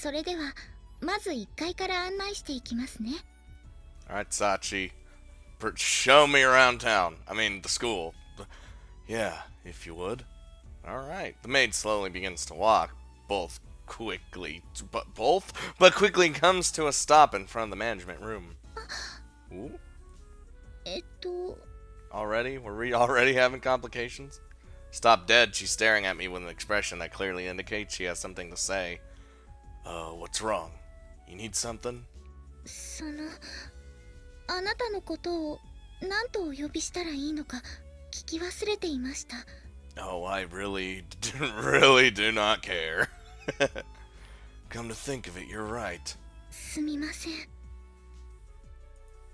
それではまず1階から案内していきますね。 Alright, Sachi. Show me around town. I mean, the school. Yeah, if you would. Alright. The maid slowly begins to walk. But quickly comes to a stop in front of the management room. Ooh. えっと Already? Were we already having complications? Stop dead. She's staring at me with an expression that clearly indicates she has something to say. What's wrong? You need something? そのあなたのことを何とお呼びしたらいいのか聞き忘れていました。 Oh, I really do not care. Come to think of it, you're right. すみません。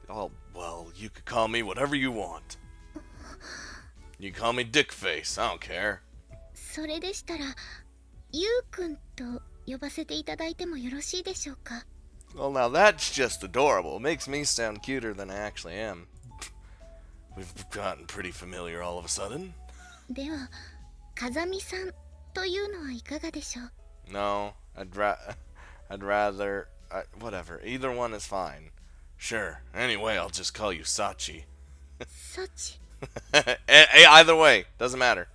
Oh, well, you could call me whatever you want. You can call me Dickface, I don't care. それでしたらゆうくんと呼ばせていただいてもよろしいでしょうか。 Well, now that's just adorable. It makes me sound cuter than I actually am. We've gotten pretty familiar all of a sudden. では風見さんというのはいかがでしょう。 No, I'd rather... whatever, either one is fine. Sure, anyway, I'll just call you Sachi. サチ Hey, either way, doesn't matter.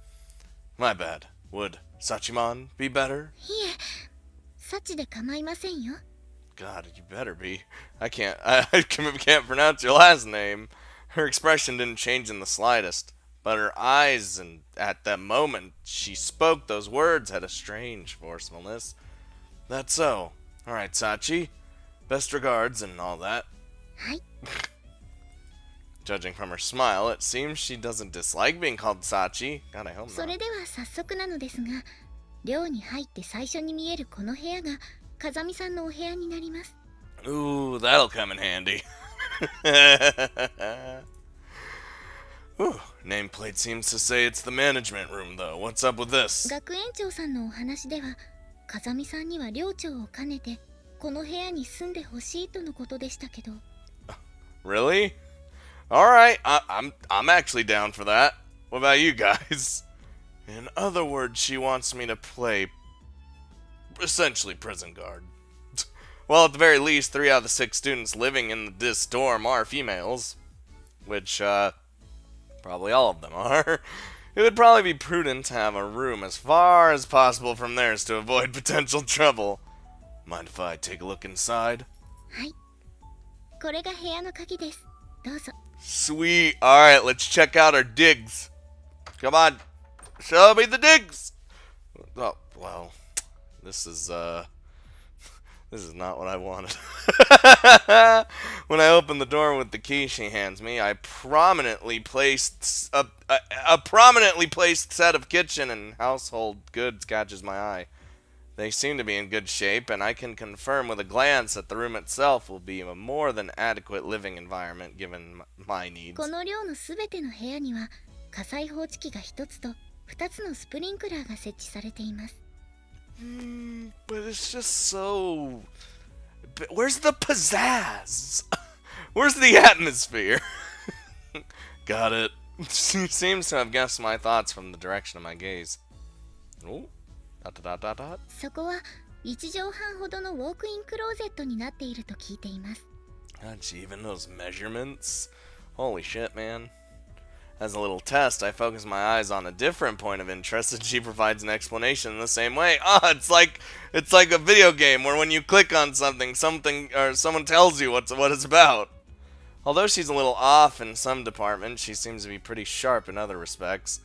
My bad. Would Sachimon be better? いえ、サチで構いませんよ。 God, you better be. I can't pronounce your last name. Her expression didn't change in the slightest, but her eyes, and at that moment she spoke those words, had a strange forcefulness. That's so. Alright, Sachi. Best regards and all that. はい。 Judging from her smile, it seems she doesn't dislike being called Sachi. God, I hope そ not. れでは早速なのですが、寮に入って最初に見えるこの部屋が風見さんのお部屋になります。 Ooh, that'll come in handy. Ooh, nameplate seems to say it's the management room, though. What's up with this? 学園長さんのお話では、風見さんには寮長を兼ねてこの部屋に住んでほしいとのことでしたけど。 Really? Alright, I'm actually down for that. What about you guys? In other words, she wants me to play essentially prison guard. Well, at the very least, 3 out of the 6 students living in this dorm are females. Which, probably all of them are. It would probably be prudent to have a room as far as possible from theirs to avoid potential trouble. Mind if I take a look inside? はい。これが部屋の鍵です。どうぞ。 Sweet. Alright, let's check out our digs. Come on. Show me the digs. Oh, well. This is not what I wanted. When I opened the door with the key she hands me, a prominently placed set of kitchen and household goods catches my eye. They seem to be in good shape, and I can confirm with a glance that the room itself will be a more than adequate living environment given my needs. この寮のすべての部屋には火災報知器が1つと2つのスプリンクラーが設置されています。 But it's just so... Where's the pizzazz? Where's the atmosphere? Got it. She seems to have guessed my thoughts from the direction of my gaze. Oh. ... そこは1畳半ほどのウォークインクローゼットになっていると聞いています。 God, she even knows measurements? Holy shit, man. As a little test, I focus my eyes on a different point of interest and she provides an explanation in the same way. It's like a video game where when you click on something or someone tells you what it's about. Although she's a little off in some departments, she seems to be pretty sharp in other respects.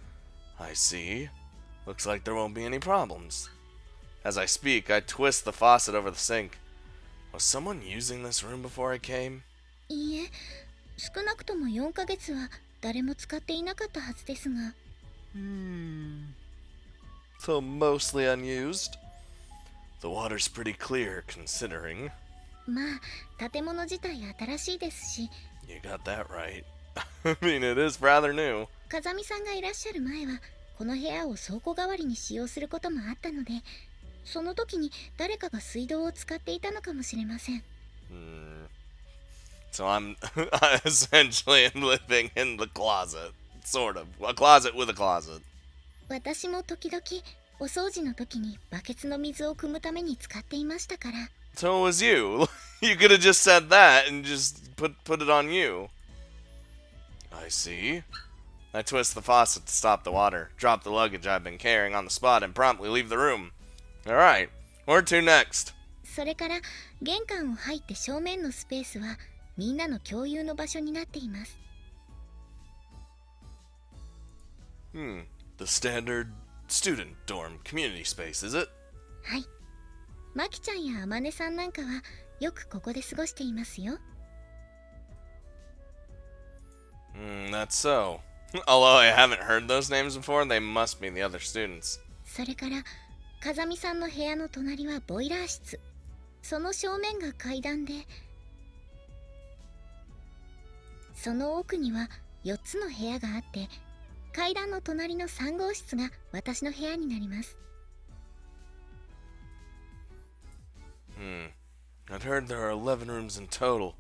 I see. Looks like there won't be any problems. As I speak, I twist the faucet over the sink. Was someone using this room before I came? いいえ、少なくとも4ヶ月は誰も使っていなかったはずですが。 So mostly unused? The water's pretty clear, considering. まあ、建物自体新しいですし。 You got that right. I mean, it is rather new. 風見さんがいらっしゃる前はこの部屋を倉庫代わりに使用することもあったので、その時に誰かが水道を使っていたのかもしれません。 So I'm essentially living in the closet. Sort of. A closet with a closet. 私も時々お掃除の時にバケツの水を汲むために使っていましたから。So it was you. You could have just said that and just put it on you. I see. I twist the faucet to stop the water, drop the luggage I've been carrying on the spot, and promptly leave the room. Alright, where to next? それから玄関を入って正面のスペースはみんなの共有の場所になっています。The standard student dorm community space, is it? はい。マキちゃんやアマネさんなんかはよくここで過ごしていますよ。That's so. Although I haven't heard those names before, they must be the other students. それから風見さんの部屋の隣はボイラー室。その正面が階段で、その奥には4つの部屋があって、階段の隣の3号室が私の部屋になります。I'd heard there are 11 rooms in total.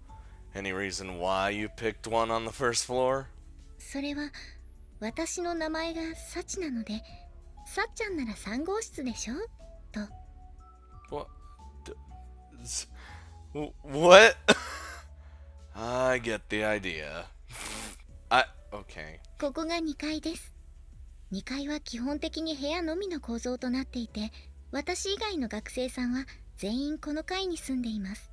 Any reason why you picked one on the first floor? それは私の名前がサチなので、さっちゃんなら3号室でしょと。What? I get the idea. Okay. ここが2階です。2階は基本的に部屋のみの構造となっていて、私以外の学生さんは全員この階に住んでいます。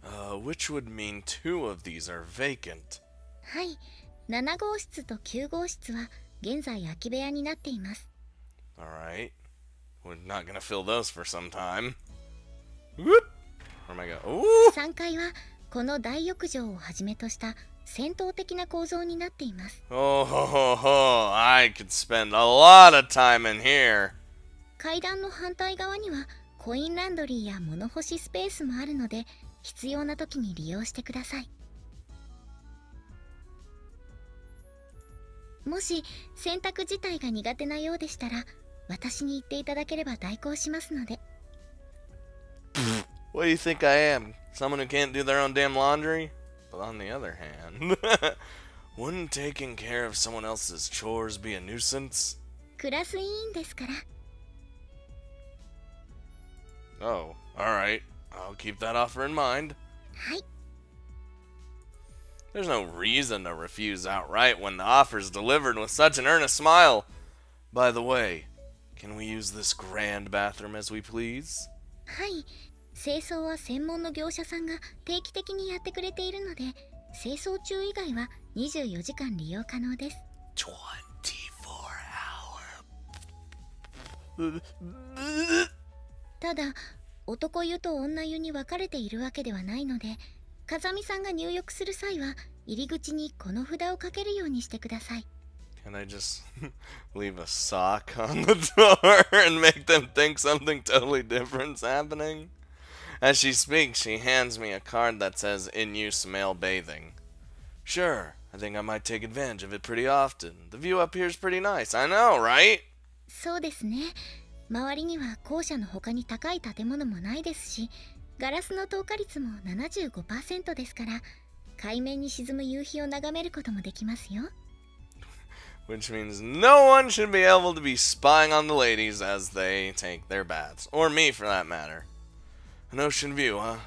Which would mean 2 of these are vacant. はい、7号室と9号室は現在空き部屋になっています。Alright. We're not gonna fill those for some time. Whoop! Where am I going? Ooh! 3階はこの大浴場をはじめとした戦闘的な構造になっています。Oh, I could spend a lot of time in here. 階段の反対側にはコインランドリーや物干しスペースもあるので、必要な時に利用してください。もし洗濯自体が苦手なようでしたら、私に言っていただければ代行しますので。What do you think I am? Someone who can't do their own damn laundry? But on the other hand, wouldn't taking care of someone else's chores be a nuisance? クラス委員ですから。Oh, alright. I'll keep that offer in mind. はい。There's no reason to refuse outright when the offer's delivered with such an earnest smile. By the way, can we use this grand bathroom as we please? はい。清掃は専門の業者さんが定期的にやってくれているので、清掃中以外は24時間利用可能です。24 ただ、男湯と女湯に分かれているわけではないので、風見さんが入浴する際は入り口にこの札をかけるようにしてください。Can I just leave a sock on the door and make them think something totally different's happening? As she speaks, she hands me a card that says in use male bathing. Sure, I think I might take advantage of it pretty often. The view up here is pretty nice. I know, right? そうですね。周りには校舎の他に高い建物もないですし、ガラスの透過率も 75% ですから、海面に沈む夕日を眺めることもできますよ。Which means no one should be able to be spying on the ladies as they take their baths. Or me, for that matter. An ocean view, huh?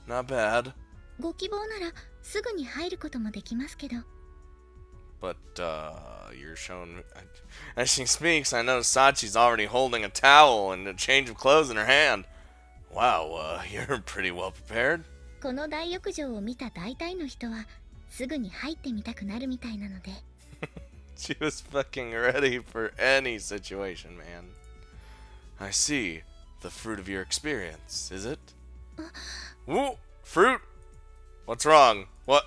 Not bad. ご希望ならすぐに入ることもできますけど。But, you're showing me... As she speaks, I notice Sachi's already holding a towel and a change of clothes in her hand. Wow, you're pretty well prepared. この大浴場を見た大体の人は、すぐに入ってみたくなるみたいなので。She was fucking ready for any situation, man. I see. The fruit of your experience, is it? Ooh, fruit? What's wrong? What?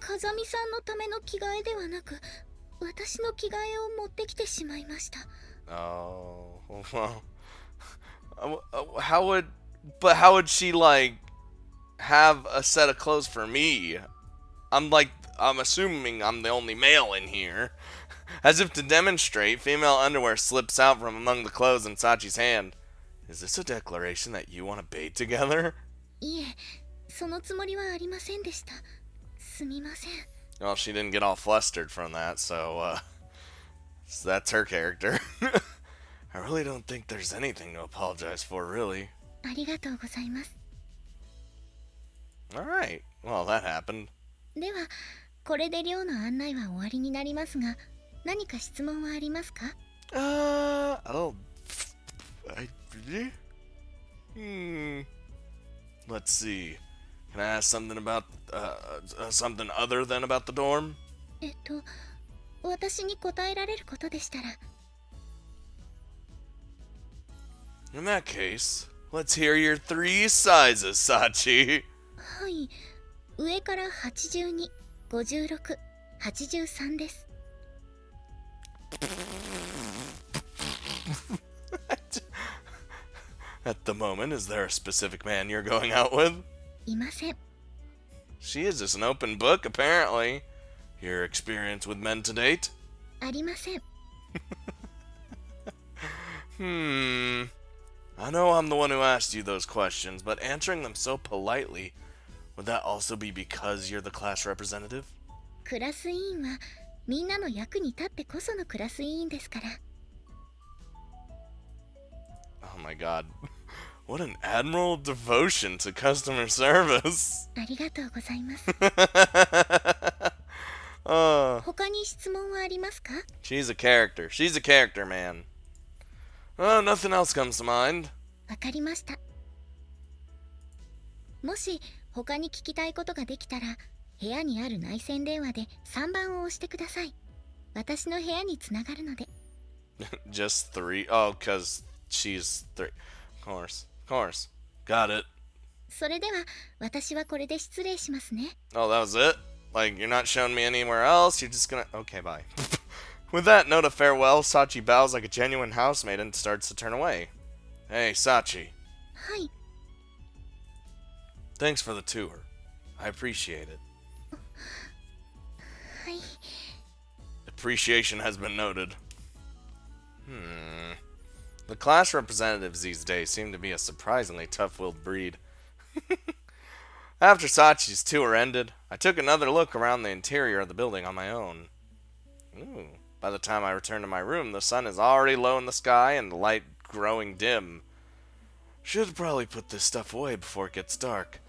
風見さんのための着替えではなく、私の着替えを持ってきてしまいました。Oh, well, how would she, like, have a set of clothes for me? I'm assuming I'm the only male in here. As if to demonstrate, female underwear slips out from among the clothes in Sachi's hand. Is this a declaration that you want to bathe together? いえ、そのつもりはありませんでした。すみません。Well, she didn't get all flustered from that, so that's her character. I really don't think there's anything to apologize for, really. ありがとうございます。 Alright, well, that happened. では、これで寮の案内は終わりになりますが、何か質問はありますか？ Oh, let's see. Can I ask something about, something other than about the dorm? 私に答えられることでしたら。 In that case, let's hear your 3 sizes, Sachi. はい、上から82、56、83です。 At the moment, is there a specific man you're going out with? いません。 She is just an open book, apparently. Your experience with men to date? ありません。 I know I'm the one who asked you those questions, but answering them so politely, would that also be because you're the class representative? クラス委員はみんなの役に立ってこそのクラス委員ですから。 Oh my god. What an admirable devotion to customer service. ありがとうございます。 他に質問はありますか？ She's a character. She's a character, man. Nothing else comes to mind. わかりました。もし他に聞きたいことができたら、部屋にある内線電話で3番を押してください。私の部屋につながるので。 Just 3? Oh, because she's 3. Of course. Got it. それでは私はこれで失礼しますね。 Oh, that was it? Like, you're not showing me anywhere else? You're just gonna... Okay, bye. With that note of farewell, Sachi bows like a genuine housemaid and starts to turn away. Hey, Sachi. はい。 Thanks for the tour. I appreciate it. はい。 Appreciation has been noted. The class representatives these days seem to be a surprisingly tough-willed breed. After Sachi's tour ended, I took another look around the interior of the building on my own. Ooh. By the time I returned to my room, the sun is already low in the sky and the light growing dim. Should probably put this stuff away before it gets dark.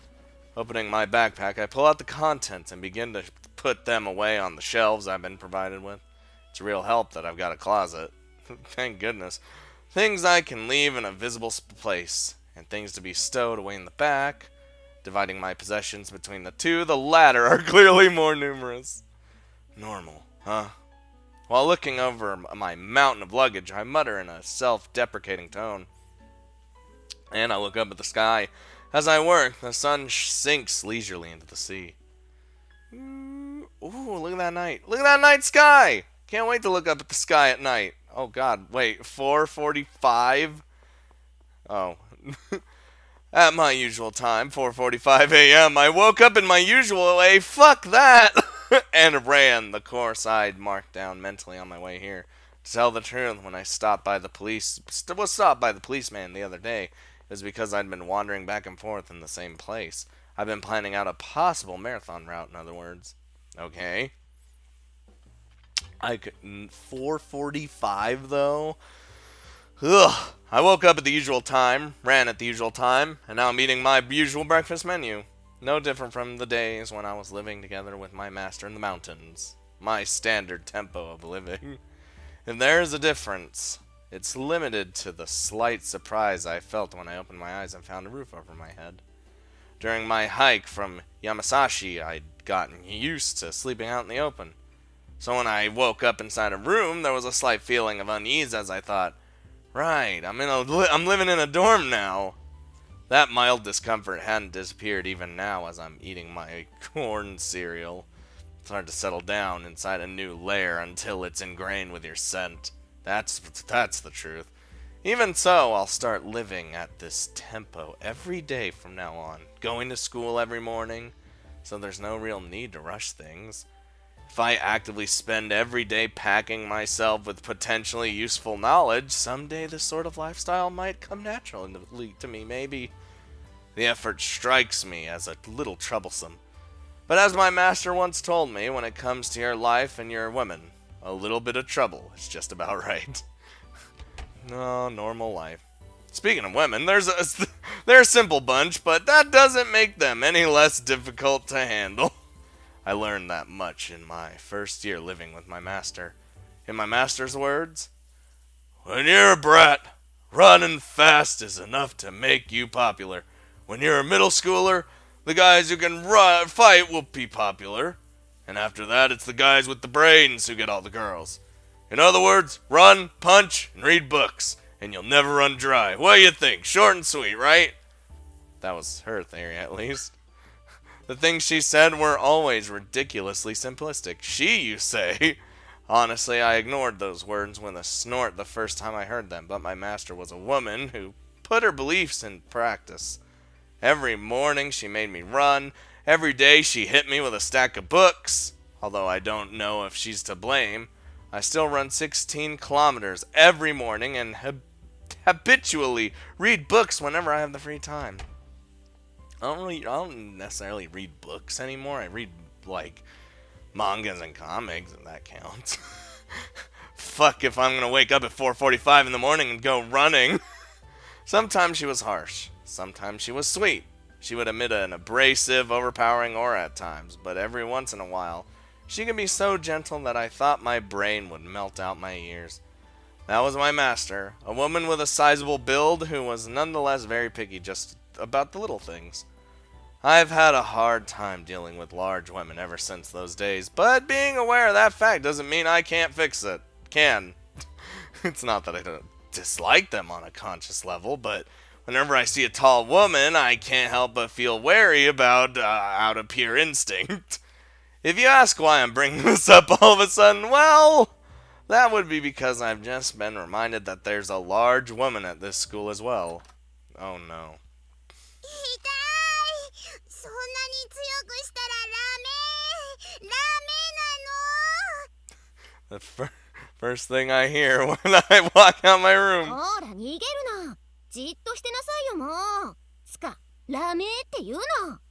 Opening my backpack, I pull out the contents and begin to put them away on the shelves I've been provided with. It's a real help that I've got a closet. Thank goodness. Things I can leave in a visible place, and things to be stowed away in the back. Dividing my possessions between the two, the latter are clearly more numerous. Normal, huh? While looking over my mountain of luggage, I mutter in a self-deprecating tone. And I look up at the sky. As I work, the sun sinks leisurely into the sea. Ooh, look at that night. Look at that night sky! Can't wait to look up at the sky at night. Oh god, wait, 4:45? Oh. At my usual time, 4:45 a.m., I woke up in my usual way. Fuck that! And ran the course I'd marked down mentally on my way here. To tell the truth, when I was stopped by the policeman the other day, it was because I'd been wandering back and forth in the same place. I've been planning out a possible marathon route, in other words. Okay. 4:45 though? Ugh. I woke up at the usual time, ran at the usual time, and now I'm eating my usual breakfast menu. No different from the days when I was living together with my master in the mountains. My standard tempo of living. If there is a difference, it's limited to the slight surprise I felt when I opened my eyes and found a roof over my head. During my hike from Yamasashi, I'd gotten used to sleeping out in the open. So when I woke up inside a room, there was a slight feeling of unease as I thought, right, I'm living in a dorm now. That mild discomfort hadn't disappeared even now as I'm eating my corn cereal. It's hard to settle down inside a new lair until it's ingrained with your scent. That's the truth. Even so, I'll start living at this tempo every day from now on, going to school every morning, so there's no real need to rush things. If I actively spend every day packing myself with potentially useful knowledge, someday this sort of lifestyle might come naturally to me, maybe. The effort strikes me as a little troublesome. But as my master once told me, when it comes to your life and your women, a little bit of trouble is just about right. No, normal life. Speaking of women, they're a simple bunch, but that doesn't make them any less difficult to handle. I learned that much in my first year living with my master. In my master's words, when you're a brat, running fast is enough to make you popular. When you're a middle schooler, the guys who can fight will be popular. And after that, it's the guys with the brains who get all the girls. In other words, run, punch, and read books, and you'll never run dry. What do you think? Short and sweet, right? That was her theory, at least. The things she said were always ridiculously simplistic. She, you say? Honestly, I ignored those words with a snort the first time I heard them, but my master was a woman who put her beliefs in practice. Every morning she made me run. Every day she hit me with a stack of books. Although I don't know if she's to blame, I still run 16 kilometers every morning and habitually read books whenever I have the free time. I don't necessarily read books anymore. I read, like, mangas and comics, if that counts. Fuck if I'm gonna wake up at 4:45 in the morning and go running. Sometimes she was harsh. Sometimes she was sweet. She would emit an abrasive, overpowering aura at times, but every once in a while, she could be so gentle that I thought my brain would melt out my ears. That was my master, a woman with a sizable build who was nonetheless very picky just about the little things. I've had a hard time dealing with large women ever since those days, but being aware of that fact doesn't mean I can't fix it. Can. It's not that I don't dislike them on a conscious level, but whenever I see a tall woman, I can't help but feel wary about out of pure instinct. If you ask why I'm bringing this up all of a sudden, well, that would be because I've just been reminded that there's a large woman at this school as well. Oh no. The first thing I hear when I walk out my room. ほら逃げるな。じっとしてなさいよもう。つか、ラメって言うな。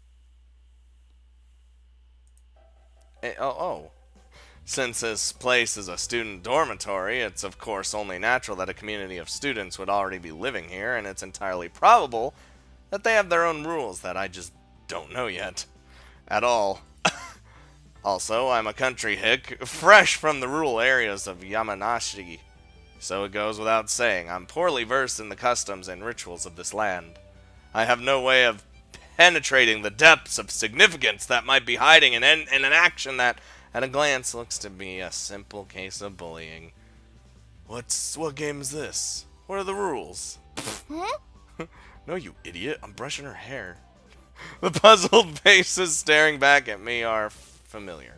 Since this place is a student dormitory, it's of course only natural that a community of students would already be living here, and it's entirely probable that they have their own rules that I just don't know yet. At all. Also, I'm a country hick, fresh from the rural areas of Yamanashi. So it goes without saying, I'm poorly versed in the customs and rituals of this land. I have no way of penetrating the depths of significance that might be hiding in an action that, at a glance, looks to be a simple case of bullying. What game is this? What are the rules? No, you idiot. I'm brushing her hair. The puzzled faces staring back at me are familiar.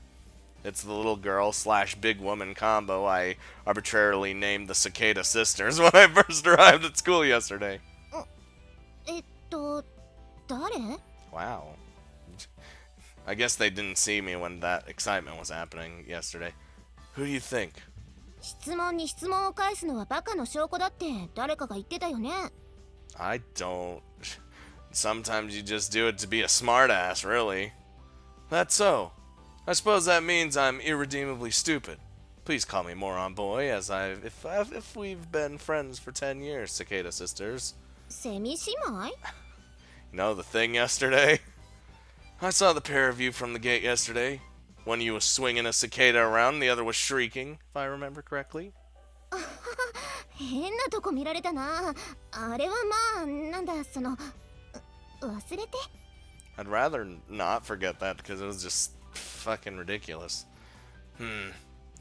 It's the little girl / big woman combo I arbitrarily named the Cicada Sisters when I first arrived at school yesterday. 誰? Wow. I guess they didn't see me when that excitement was happening yesterday. Who do you think? 質問に質問を返すのはバカの証拠だって誰かが言ってたよね。I don't. Sometimes you just do it to be a smartass, really. That's so. I suppose that means I'm irredeemably stupid. Please call me moron boy, as if we've been friends for 10 years, Cicada Sisters. セミ姉妹? You know the thing yesterday? I saw the pair of you from the gate yesterday. One of you was swinging a cicada around, the other was shrieking, if I remember correctly. 変なとこ見られたな。あれはまあ、なんだ、忘れて。I'd rather not forget that because it was just fucking ridiculous.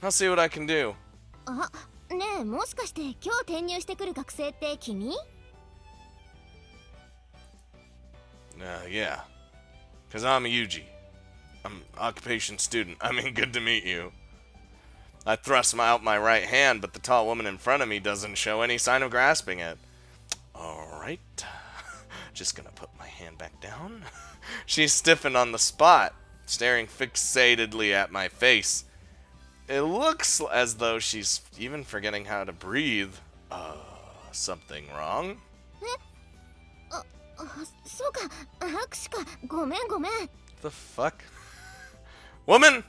I'll see what I can do. あ、ねえ、もしかして今日転入してくる学生って君? Yeah. Because I'm a Yuji. I'm an occupation student. I mean, good to meet you. I thrust out my right hand, but the tall woman in front of me doesn't show any sign of grasping it. Alright. Just gonna put my hand back down. She's stiffened on the spot, staring fixatedly at my face. It looks as though she's even forgetting how to breathe. Something wrong? そうか、拍手か。ごめんごめん。 The fuck? Woman!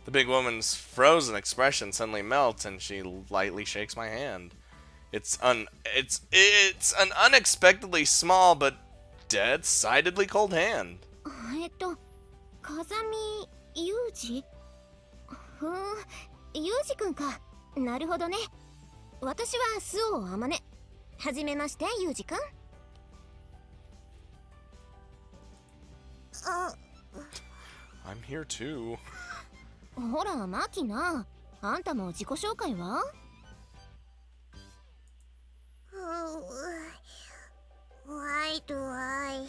The big woman's frozen expression suddenly melts, and she lightly shakes my hand. It's an unexpectedly small but decidedly cold hand. 風見裕二裕二くんか。なるほどね。私は周防あまね。はじめまして、裕二くん。I'm here too. ほら、マキナ。あんたも自己紹介は？ Why do I?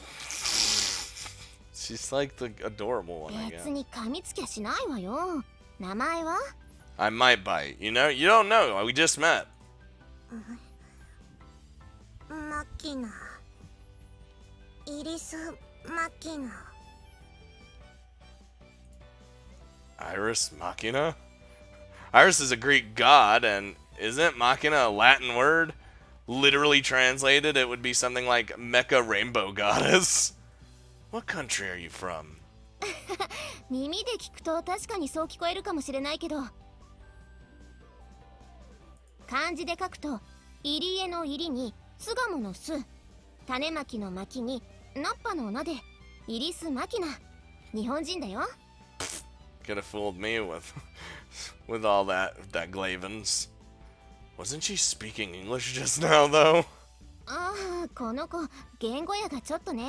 She's like the adorable one, I 別 guess. に噛みつきゃしないわよ。名前は？ I might bite. You know? You don't know. We just met. マキナ。イリス・マキナ。Iris Machina? Iris is a Greek god, and isn't Machina a Latin word? Literally translated, it would be something like Mecha Rainbow Goddess. What country are you from? 耳で聞くと確かにそう聞こえるかもしれないけど、漢字で書くと入江の入に巣鴨の巣、種まきのまきにナッパの名でイリス・マキナ。日本人だよ。Could have fooled me with all that Glavens. Wasn't she speaking English just now, though? ああ、この子言語やがちょっとね。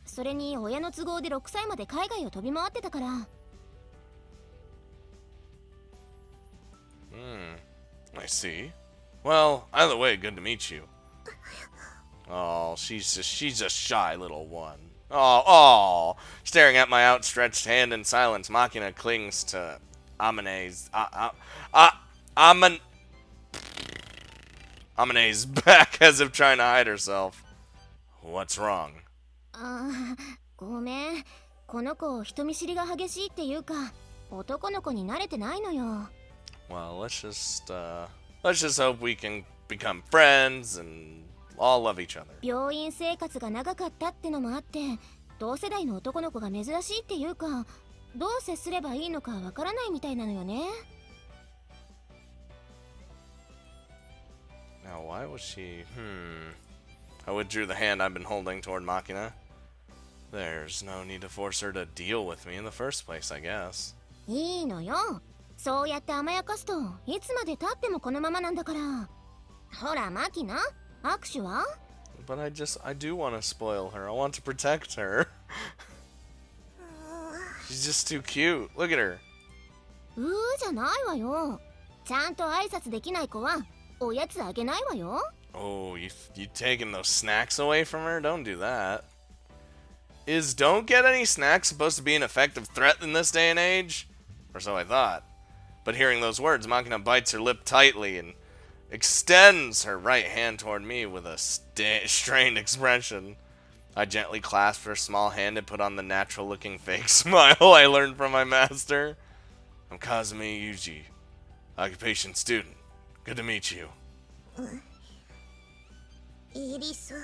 それに親の都合で6歳まで海外を飛び回ってたから。I see. Well, either way, good to meet you. Oh, she's a shy little one. Oh. Staring at my outstretched hand in silence, Machina clings to Amane's back as if trying to hide herself. What's wrong? ああ、ごめん。この子人見知りが激しいっていうか、男の子に慣れてないのよ。Well, let's just hope we can become friends and all love each other. 病院生活が長かったってのもあって、同世代の男の子が珍しいっていうか、どう接すればいいのかわからないみたいなのよね。Now, why was she... I withdrew the hand I've been holding toward Machina. There's no need to force her to deal with me in the first place, I guess. いいのよ。そうやって甘やかすといつまで経ってもこのままなんだから。ほら、マキナ、握手は？ But I do want to spoil her. I want to protect her. She's just too cute. Look at her. じゃないわよ。ちゃんと挨拶できない子はおやつあげないわよ。Oh, you taking those snacks away from her? Don't do that. Is don't get any snacks supposed to be an effective threat in this day and age? Or so I thought. But hearing those words, Machina bites her lip tightly and extends her right hand toward me with a strained expression. I gently clasped her small hand and put on the natural-looking fake smile I learned from my master. I'm Kazumi Yuji, occupation student. Good to meet you. イリス・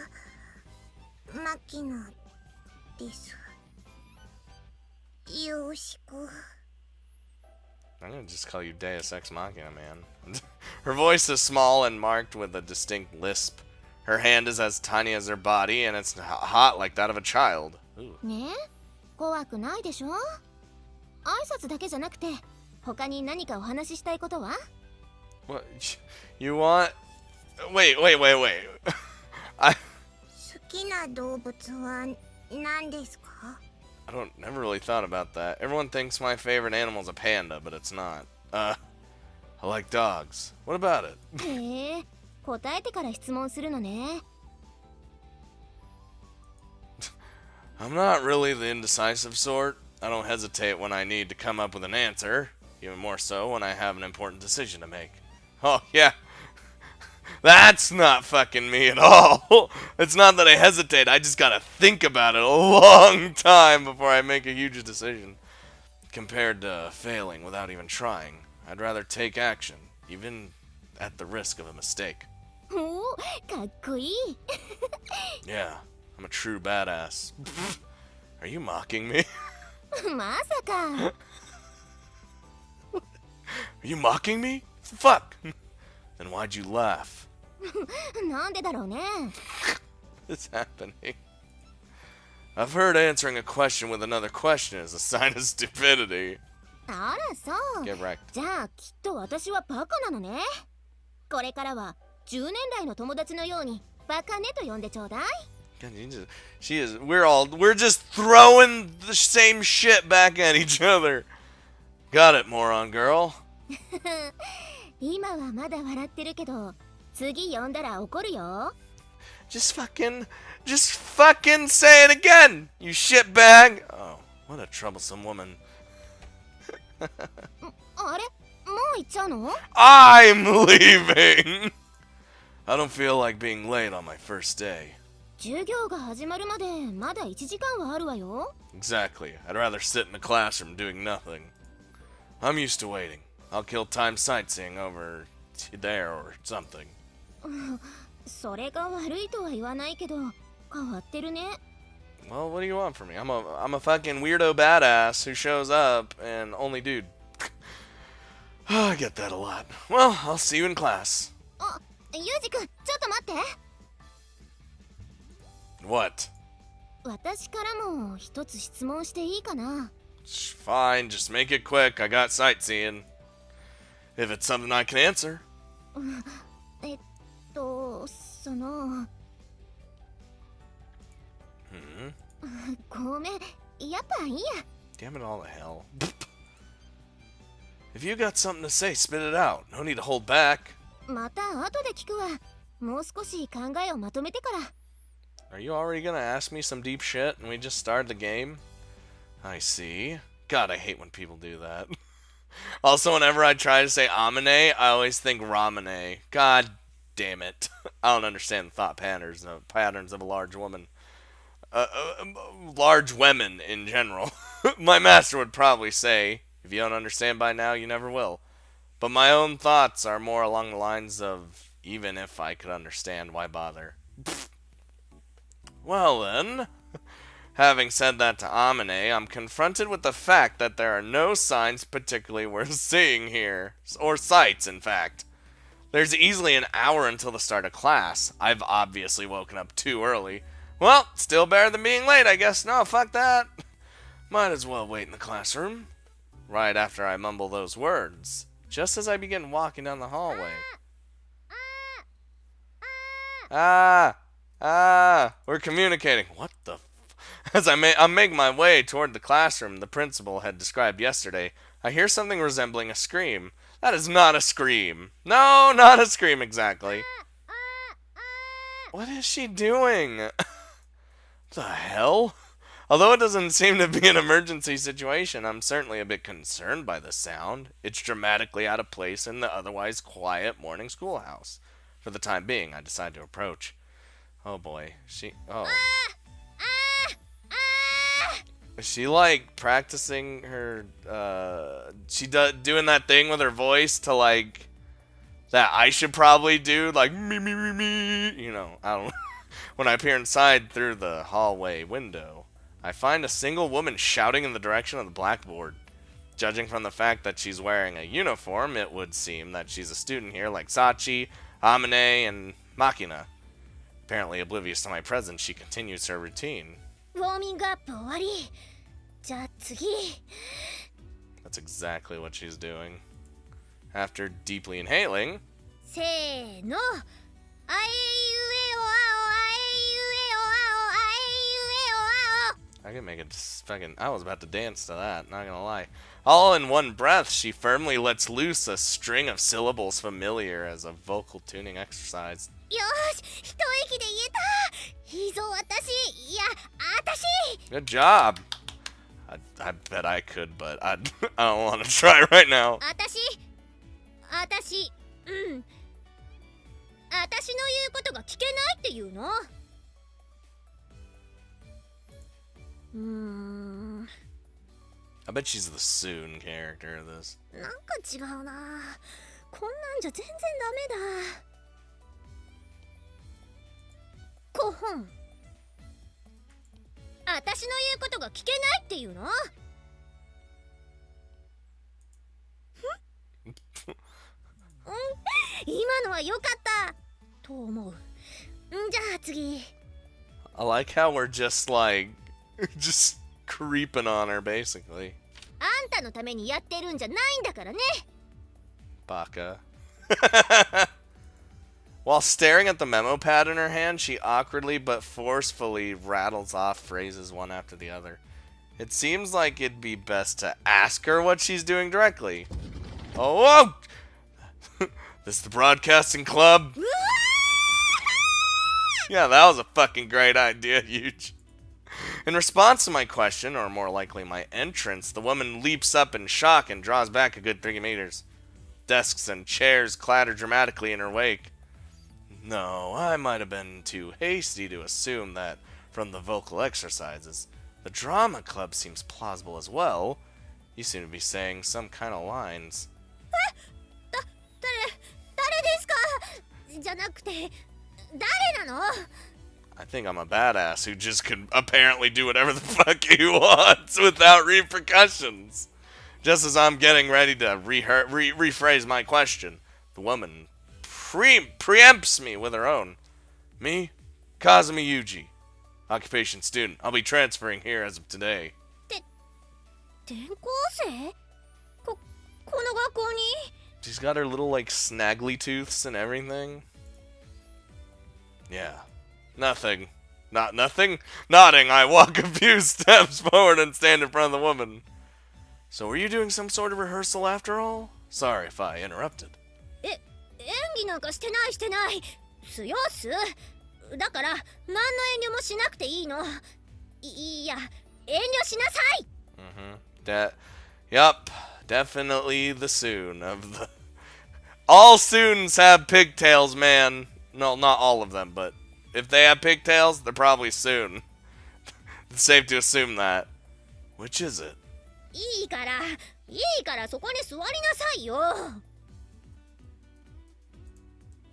マキナです。よろしく。I'm gonna just call you Deus Ex Machina, man. Her voice is small and marked with a distinct lisp. Her hand is as tiny as her body, and it's hot like that of a child. Ooh. ねえ、怖くないでしょ？挨拶だけじゃなくて、他に何かお話ししたいことは？ What? You want... Wait. 好きな動物は何ですか？ I never really thought about that. Everyone thinks my favorite animal is a panda, but it's not. I like dogs. What about it? へえ、答えてから質問するのね。I'm not really the indecisive sort. I don't hesitate when I need to come up with an answer. Even more so when I have an important decision to make. Oh, yeah. That's not fucking me at all. It's not that I hesitate. I just gotta think about it a long time before I make a huge decision. Compared to failing without even trying, I'd rather take action, even at the risk of a mistake. おお、かっこいい。Yeah, I'm a true badass. Are you mocking me? まさか。Are you mocking me? Fuck! Then why'd you laugh? なんでだろうね。 What's happening? I've heard answering a question with another question is a sign of stupidity. あらそう。 Get wrecked. じゃあきっと私はバカなのね。これからは10年来の友達のようにバカねと呼んでちょうだい。 God, we're just throwing the same shit back at each other. Got it, moron girl. 今はまだ笑ってるけど、次呼んだら怒るよ。 Just fucking say it again, you shitbag. Oh, what a troublesome woman. あれもう行っちゃうの？ I'm leaving. I don't feel like being late on my first day. 授業が始まるまでまだ1時間はあるわよ。 Exactly. I'd rather sit in a classroom doing nothing. I'm used to waiting. I'll kill time sightseeing over there or something. それが悪いとは言わないけど、変わってるね。 Well, what do you want from me? I'm a fucking weirdo badass who shows up and only dude. I get that a lot. Well, I'll see you in class. あ、ユージくん、ちょっと待って。 What? 私からも一つ質問していいかな？ Fine, just make it quick. I got sightseeing. If it's something I can answer. その ごめん、やっぱいいや。 Damn it all to hell. If you got something to say, spit it out. No need to hold back. また後で聞くわ。もう少し考えをまとめてから。 Are you already gonna ask me some deep shit and we just started the game? I see. God, I hate when people do that. Also, whenever I try to say amane, I always think ramane. God damn it. I don't understand the thought patterns of a large woman. Large women in general. My master would probably say, if you don't understand by now, you never will. But my own thoughts are more along the lines of, even if I could understand, why bother? Well then, having said that to Amane, I'm confronted with the fact that there are no signs particularly worth seeing here. Or sights, in fact. There's easily an hour until the start of class. I've obviously woken up too early. Well, still better than being late, I guess. No, fuck that. Might as well wait in the classroom. Right after I mumble those words. Just as I begin walking down the hallway. We're communicating. What the f... As I'm making my way toward the classroom the principal had described yesterday, I hear something resembling a scream. That is not a scream. No, not a scream exactly. What is she doing? The hell? Although it doesn't seem to be an emergency situation, I'm certainly a bit concerned by the sound. It's dramatically out of place in the otherwise quiet morning schoolhouse. For the time being, I decide to approach. Oh boy, Is she like practicing her, doing that thing with her voice to like, that I should probably do, like, me, you know, I don't know. When I peer inside through the hallway window, I find a single woman shouting in the direction of the blackboard. Judging from the fact that she's wearing a uniform, it would seem that she's a student here like Sachi, Amane, and Makina. Apparently oblivious to my presence, she continues her routine. ウォーミングアップ終わり。じゃあ次。 That's exactly what she's doing. After deeply inhaling... せーの。あえいうえおあお、あえいうえおあお、あえいうえおあお。 I can make it just fucking... I was about to dance to that, not gonna lie. All in one breath, she firmly lets loose a string of syllables familiar as a vocal tuning exercise. よーし、一息で言えた。いいぞ、私。いや、私。 Good job. I bet I could, but I don't want to try right now. 私、うん。私の言うことが聞けないっていうの？I bet she's the Tsun character of this. なんか違うな。こんなんじゃ全然ダメだ。コホン。私の言うことが聞けないっていうの？今のは良かったと思う。じゃあ次。 I like how we're just like, just creeping on her basically. あんたのためにやってるんじゃないんだからね。 Baka. While staring at the memo pad in her hand, she awkwardly but forcefully rattles off phrases one after the other. It seems like it'd be best to ask her what she's doing directly. Oh, whoa! This is the broadcasting club. Yeah, that was a fucking great idea, huge. In response to my question, or more likely my entrance, the woman leaps up in shock and draws back a good 3 meters. Desks and chairs clatter dramatically in her wake. No, I might have been too hasty to assume that from the vocal exercises. The drama club seems plausible as well. You seem to be saying some kind of lines. 誰ですかじゃなくて誰なの？ I think I'm a badass who just can apparently do whatever the fuck he wants without repercussions. Just as I'm getting ready to rephrase my question, the woman preempts me with her own. Me? Kazumi Yuji. Occupation student. I'll be transferring here as of today. 転校生？この学校に？ She's got her little, like, snaggly tooths and everything. Yeah. Nothing. Not nothing? Nodding, I walk a few steps forward and stand in front of the woman. So were you doing some sort of rehearsal after all? Sorry if I interrupted. 演技なんかしてない。すよっす。だから何の遠慮もしなくていいの。いや、遠慮しなさい。Yup. Definitely the Tsun of the... All Tsuns have pigtails, man. No, not all of them, but if they have pigtails, they're probably Tsun. It's safe to assume that. Which is it? いいからそこに座りなさいよ。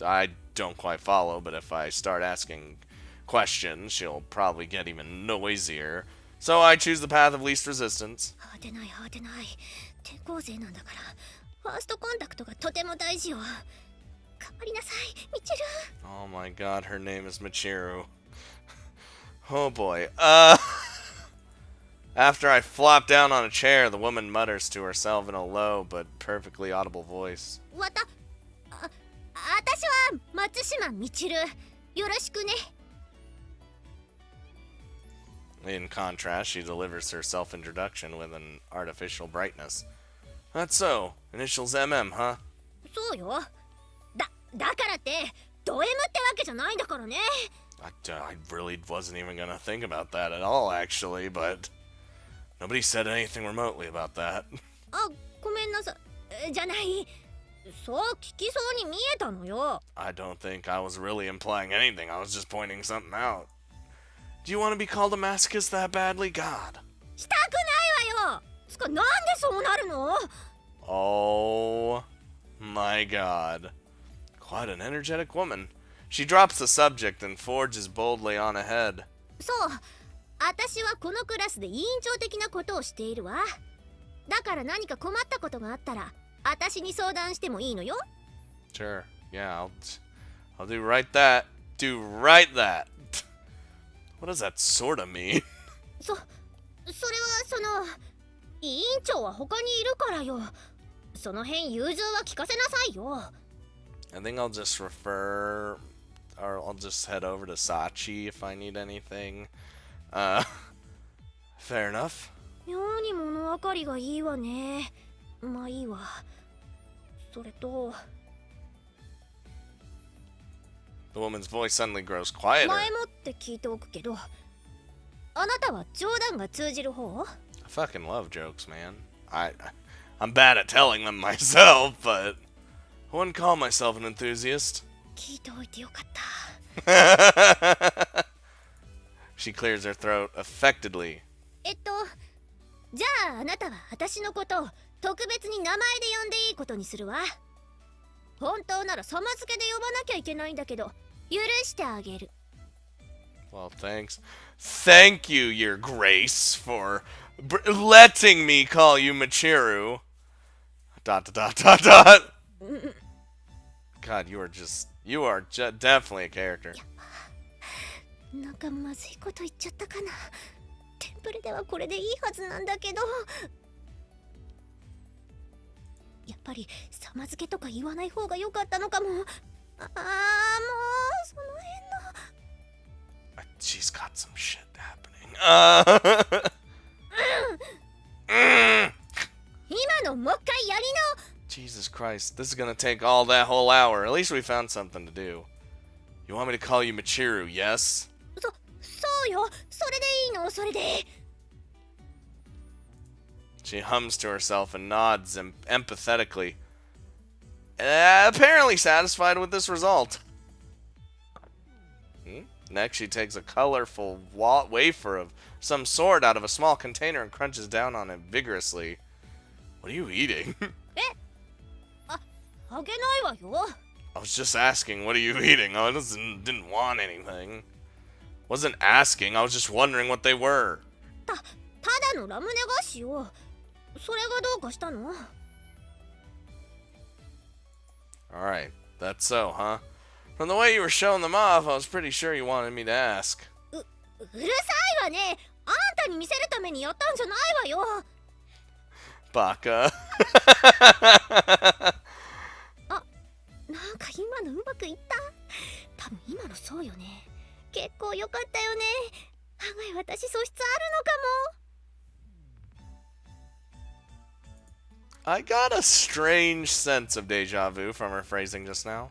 I don't quite follow, but if I start asking questions, she'll probably get even noisier. So I choose the path of least resistance. 慌てない。転校生なんだからファーストコンタクトがとても大事よ。頑張りなさい、ミチル。 Oh my god, her name is Michiru. Oh boy. After I flop down on a chair, the woman mutters to herself in a low but perfectly audible voice. 私は松島ミチル。よろしくね。 In contrast, she delivers her self-introduction with an artificial brightness. That's so. Initials MM, huh? そうよ。だからってド M ってわけじゃないんだからね。 I really wasn't even gonna think about that at all, actually, but nobody said anything remotely about that. あ、ごめんなさい。じゃない。そう聞きそうに見えたのよ。 I don't think I was really implying anything. I was just pointing something out. Do you want to be called a masochist that badly? God. したくないわよ。なんでそうなるの？ Oh my god. Quite an energetic woman. She drops the subject and forges boldly on ahead. そう。私はこのクラスで委員長的なことをしているわ。だから何か困ったことがあったら、私に相談してもいいのよ。 Sure. Yeah, I'll do right that. Do right that. What does that sorta mean? それは委員長は他にいるからよ。その辺融通は聞かせなさいよ。 I think I'll just refer, or I'll just head over to Sachi if I need anything. Fair enough. 妙に物分かりがいいわね。まあいいわ。それと The woman's voice suddenly grows quieter. 前もって聞いておくけど、あなたは冗談が通じる方？ I fucking love jokes, man. I'm bad at telling them myself, but I wouldn't call myself an enthusiast. 聞いておいてよかった。 She clears her throat affectedly. じゃああなたは私のことを特別に名前で呼んでいいことにするわ。本当なら様付けで呼ばなきゃいけないんだけど、許してあげる。 Well, thanks. Thank you, Your Grace, for letting me call you Michiru. ... God, you are definitely a character. なんかまずいこと言っちゃったかな。テンプレではこれでいいはずなんだけど、やっぱりさまづけとか言わない方が良かったのかも。もうその辺の。 She's got some shit happening. 今のもう一回やり直。 Jesus Christ, this is gonna take all that whole hour. At least we found something to do. You want me to call you Michiru, yes? そうよ、それでいいの、それで。 She hums to herself and nods empathetically. Apparently satisfied with this result. Next, she takes a colorful wafer of some sort out of a small container and crunches down on it vigorously. What are you eating? あげないわよ。 I was just asking, what are you eating? I didn't want anything. Wasn't asking, I was just wondering what they were. ただのラムネ菓子よ。それがどうかしたの？ Alright, that's so, huh? From the way you were showing them off, I was pretty sure you wanted me to ask. うるさいわね。あんたに見せるためにやったんじゃないわよ。 Baka. なんか今のうまくいった？多分今のそうよね。結構良かったよね。案外私素質あるのかも。 I got a strange sense of deja vu from her phrasing just now.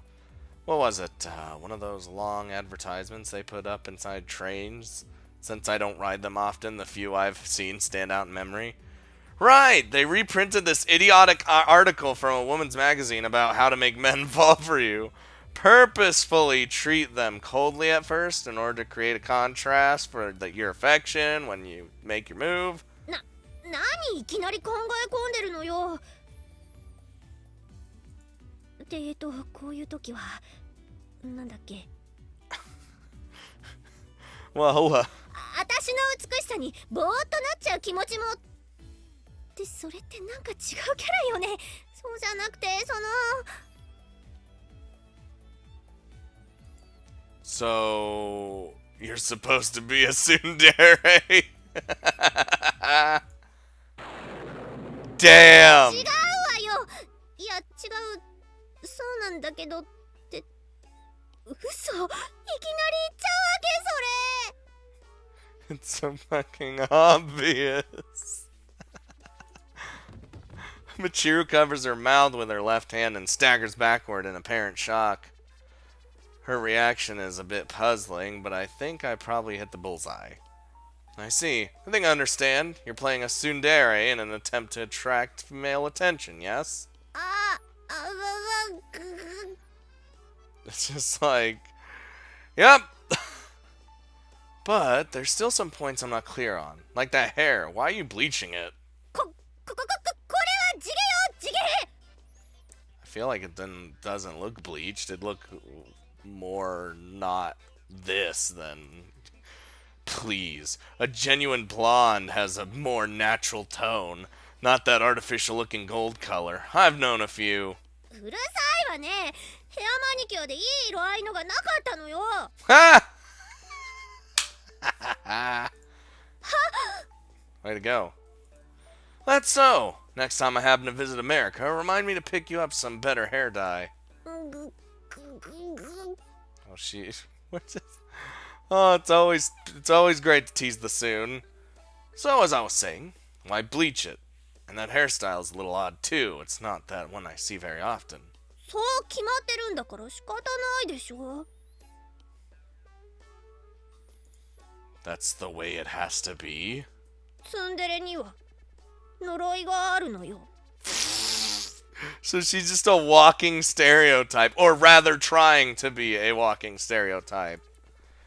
What was it? One of those long advertisements they put up inside trains? Since I don't ride them often, the few I've seen stand out in memory. Right! They reprinted this idiotic article from a woman's magazine about how to make men fall for you. Purposefully treat them coldly at first in order to create a contrast for your affection when you make your move. 何いきなり考え込んでるのよ。でこういう時はなんだっけ。Well, 私の美しさにぼーっとなっちゃう気持ちも。でそれってなんか違うキャラよね。そうじゃなくてSo, you're supposed to be a tsundere? Damn! 違うわよ。いや違う。そうなんだけどって嘘。いきなり言っちゃうわけそれ。 It's so fucking obvious. Michiru covers her mouth with her left hand and staggers backward in apparent shock. Her reaction is a bit puzzling, but I think I probably hit the bullseye. I see. I think I understand. You're playing a tsundere in an attempt to attract male attention, yes? It's just like, yep. But there's still some points I'm not clear on. Like that hair. Why are you bleaching it? これは地毛よ、地毛。 I feel like it doesn't look bleached. It look more not this than... Please. A genuine blonde has a more natural tone. Not that artificial looking gold color. I've known a few. うるさいわね。ヘアマニキュアでいい色合いのがなかったのよ。 Ha! Way to go. That's so. Next time I happen to visit America, remind me to pick you up some better hair dye. Oh, she... What's this? Oh, it's always great to tease the Tsun. So, as I was saying, why bleach it? And that hairstyle is a little odd, too. It's not that one I see very often. そう決まってるんだから仕方ないでしょ。 That's the way it has to be? ツンデレには呪いがあるのよ。 So she's just a walking stereotype, or rather trying to be a walking stereotype.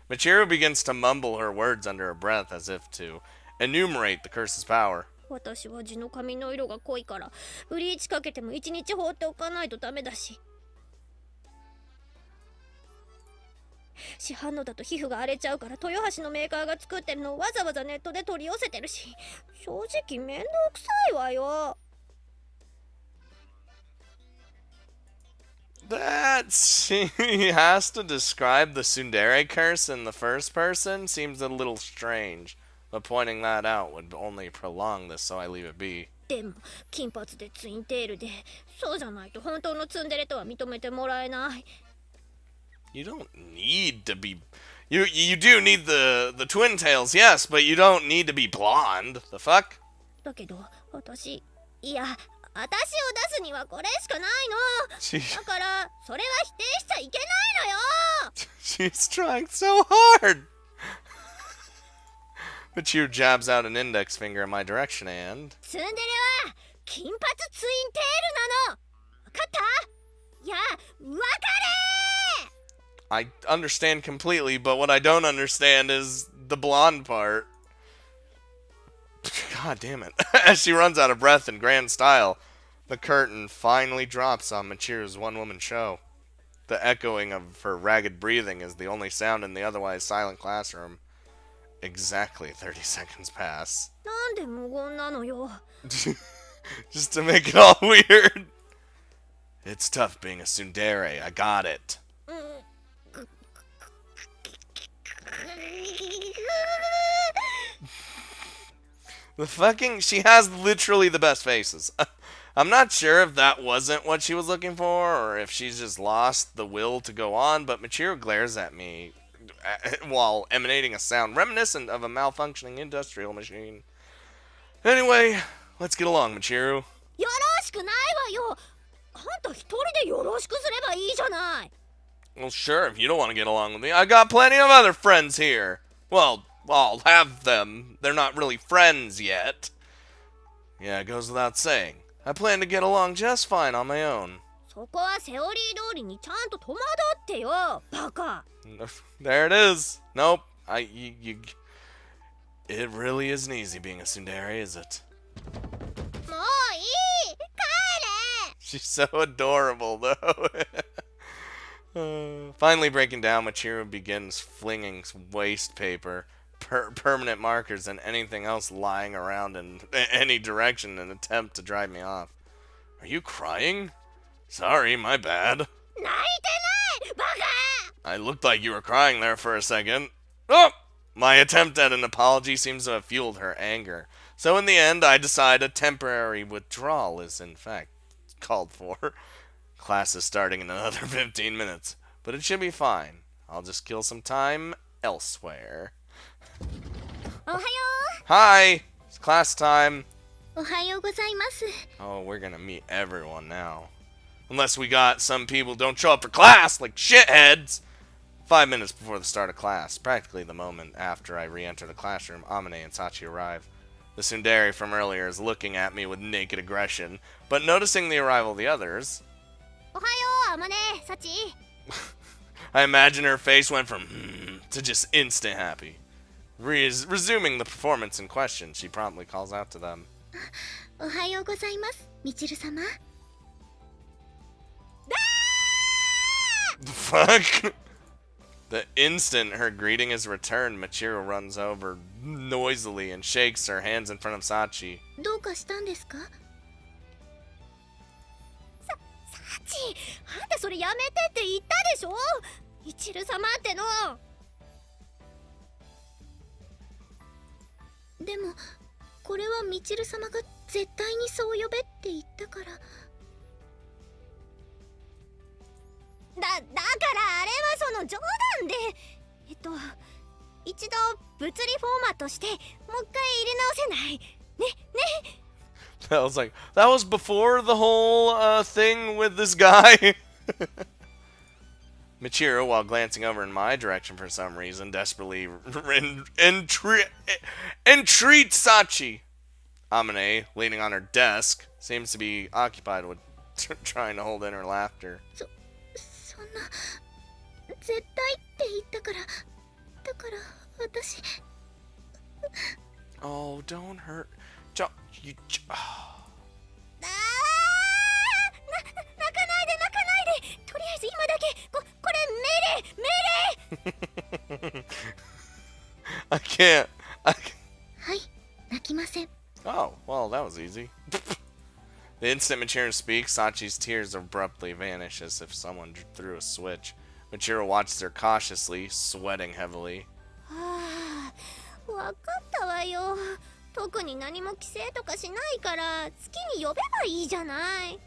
Michiru begins to mumble her words under her breath as if to enumerate the curse's power. 私は地の髪の色が濃いからブリーチかけても1日放っておかないとダメだし、市販のだと皮膚が荒れちゃうから豊橋のメーカーが作ってるのをわざわざネットで取り寄せてるし、正直めんどくさいわよ。That she has to describe the tsundere curse in the first person seems a little strange, but pointing that out would only prolong this, so I leave it be. でも金髪でツインテールでそうじゃないと本当のツンデレとは認めてもらえない。 You don't need to be. You do need the twin tails, yes, but you don't need to be blonde. The fuck? だけど私いや私を出すにはこれしかないの。 She, だからそれは否定しちゃいけないのよ。 she's trying so hard. But you jabs out an index finger in my direction and. ツンデレは金髪ツインテールなの。わかった？いやわかれ。 I understand completely, but what I don't understand is the blonde part. God damn it. As she runs out of breath in grand style, the curtain finally drops on Michiru's one-woman show. The echoing of her ragged breathing is the only sound in the otherwise silent classroom. Exactly 30 seconds pass. なんで無言なのよ。 Just to make it all weird. It's tough being a tsundere, I got it. The fucking... She has literally the best faces. I'm not sure if that wasn't what she was looking for, or if she's just lost the will to go on, but Michiru glares at me while emanating a sound reminiscent of a malfunctioning industrial machine. Anyway, let's get along, Michiru. よろしくないわよ。あんた一人でよろしくすればいいじゃない。 Well, sure, if you don't want to get along with me, I got plenty of other friends here. Well, I'll have them. They're not really friends yet. Yeah, it goes without saying. I plan to get along just fine on my own. そこはセオリー通りにちゃんと戸惑ってよ、バカ。 There it is. Nope. It really isn't easy being a tsundere, is it? もういい、帰れ。 She's so adorable, though. Finally breaking down, Michiru begins flinging waste paper, permanent markers, and anything else lying around in any direction in an attempt to drive me off. Are you crying? Sorry, my bad. 泣いてない、バカ。 I looked like you were crying there for a second. Oh! My attempt at an apology seems to have fueled her anger. So in the end, I decide a temporary withdrawal is in fact called for. Class is starting in another 15 minutes, but it should be fine. I'll just kill some time elsewhere. おはよ Hi! It's class time. おはようございます。 Oh, we're gonna meet everyone now. Unless we got some people who don't show up for class, like shitheads! 5 minutes before the start of class, practically the moment after I re-enter the classroom, Amane and Sachi arrive. The tsundere from earlier is looking at me with naked aggression, but noticing the arrival of the others... う。おはよう、あまね、サチ。 I imagine her face went from to just instant happy. Resuming the performance in question, she promptly calls out to them. おはようございます、みちる様。 The fuck? The instant her greeting is returned, Michiru runs over noisily and shakes her hands in front of Sachi. どうかしたんですか？サチ、あんたそれやめてって言ったでしょ。みちる様っての。でもこれはみちる様が絶対にそう呼べって言ったから。だからあれはその冗談で、一度物理フォーマットしてもう一回入れ直せない？ね。 I was like, that was before the whole thing with this guy. Michiru, while glancing over in my direction for some reason, desperately entreats Sachi. Amane, leaning on her desk, seems to be occupied with trying to hold in her laughter. そんな絶対って言ったから。だから私。 Oh, don't hurt. You. 泣かないで。とりあえず今だけこれ命令。 I can't. はい、泣きません。 Oh, well, that was easy. The instant Michiru speaks, Sachi's tears abruptly vanish as if someone threw a switch. Michiru watches her cautiously, sweating heavily. はあ、わかったわよ。特に何も規制とかしないから月に呼べばいいじゃない。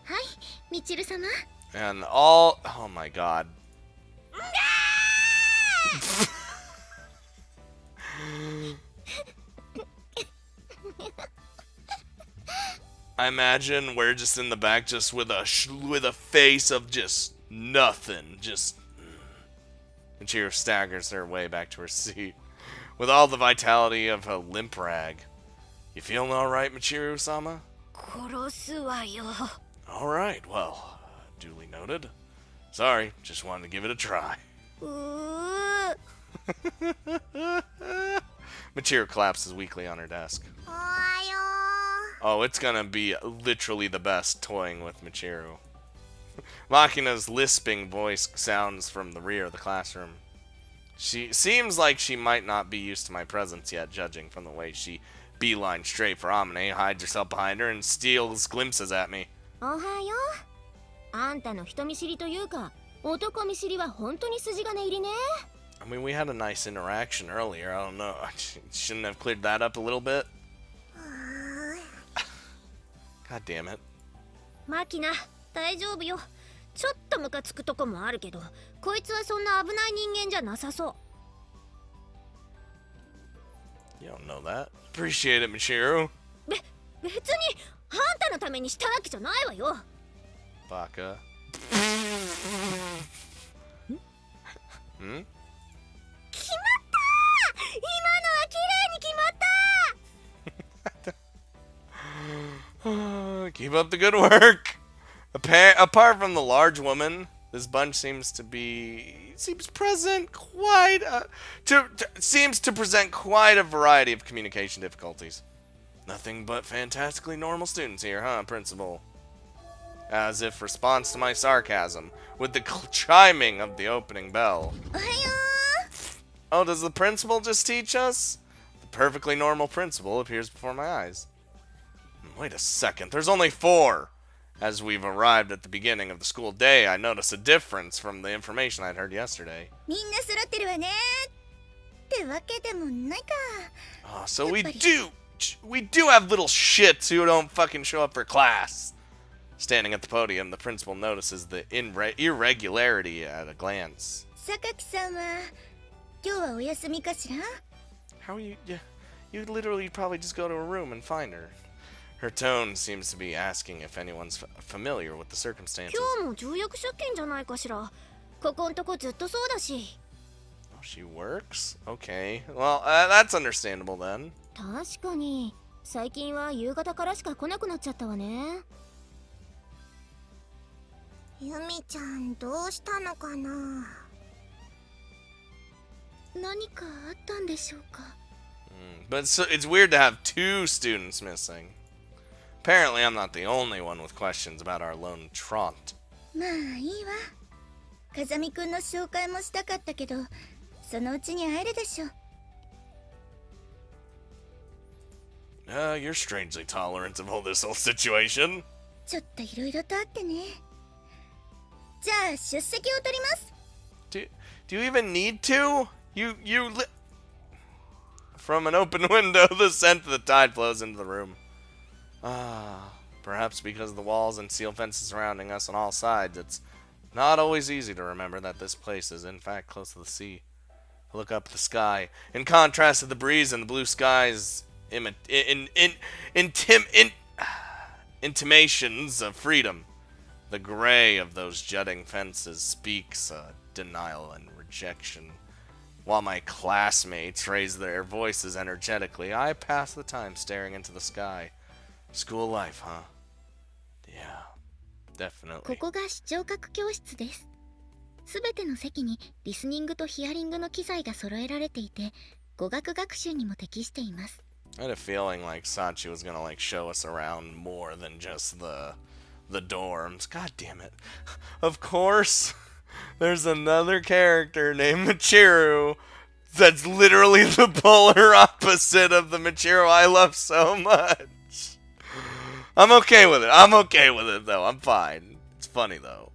はい、みちる様。 And all... Oh my god. I imagine we're just in the back, just with a face of just nothing, just. And she staggers her way back to her seat, with all the vitality of a limp rag. You feeling all right, Michiru-sama? 殺すわよ。 All right, well, duly noted. Sorry, just wanted to give it a try. うー。 Michiru collapses weakly on her desk. おはよ Oh, it's gonna be literally the best toying with Michiru. Makina's lisping voice sounds from the rear of the classroom. She seems like she might not be used to my presence yet, judging from the way she beelines straight for Amine, hides herself behind her, and steals glimpses at me. おはよあんたの人見知りというか男見知りは本当に筋金入りね。 I mean, we had a nice interaction earlier. I don't know. Shouldn't have cleared that up a little bit? God damn it. マキナ大丈夫よ。ちょっとムカつくとこもあるけどこいつはそんな危ない人間じゃなさそう。 You don't know that. Appreciate it, Michiru. 別にあんたのためにしたわけじゃないわよ。 Baka. Hmm? 決まった今のは綺麗に決まった。 Keep up the good work. Apart from the large woman, this bunch seems present quite seems to present quite a variety of communication difficulties. Nothing but fantastically normal students here, huh, Principal? As if response to my sarcasm, with the chiming of the opening bell. おはよ Oh, does the principal just teach us? The perfectly normal principal appears before my eyes. Wait a second, there's only 4! As we've arrived at the beginning of the school day, I notice a difference from the information I'd heard yesterday. みんな揃ってるわねってわけでもないか。 Oh, so we do have little shits who don't fucking show up for class. Standing at the podium, the principal notices the irregularity at a glance. 榊さんは今日はお休みかしら？ How are you? Yeah, you literally probably just go to a room and find her. Her tone seems to be asking if anyone's familiar with the circumstances. 今日も重役出勤じゃないかしら。ここんとこずっとそうだし。 Oh, she works? Okay. Well, that's understandable then. 確かに最近は夕方からしか来なくなっちゃったわね。ユミちゃんどうしたのかな。何かあったんでしょうか。 But it's weird to have 2 students missing. Apparently, I'm not the only one with questions about our lone Trant. まあいいわ。風見くんの紹介もしたかったけど、そのうちに会えるでしょ。 You're strangely tolerant of all this whole situation. ちょっといろいろとあってね。じゃあ出席を取ります。 Do you even need to? From an open window, the scent of the tide flows into the room. Perhaps because of the walls and steel fences surrounding us on all sides, it's not always easy to remember that this place is in fact close to the sea. I look up at the sky. In contrast to the breeze and the blue skies, intimations of freedom. The gray of those jutting fences speaks denial and rejection. While my classmates raise their voices energetically, I pass the time staring into the sky. School life, huh? Yeah, こ definitely. こが視聴覚教室です。すべての席にリスニングとヒアリングの機材が揃えられていて、語学学習にも適しています。 I had a feeling like Sachi was gonna like show us around more than just the dorms. God damn it. Of course, there's another character named Michiru That's literally the polar opposite of the Michiru I love so much. I'm okay with it. I'm okay with it, though. I'm fine. It's funny, though.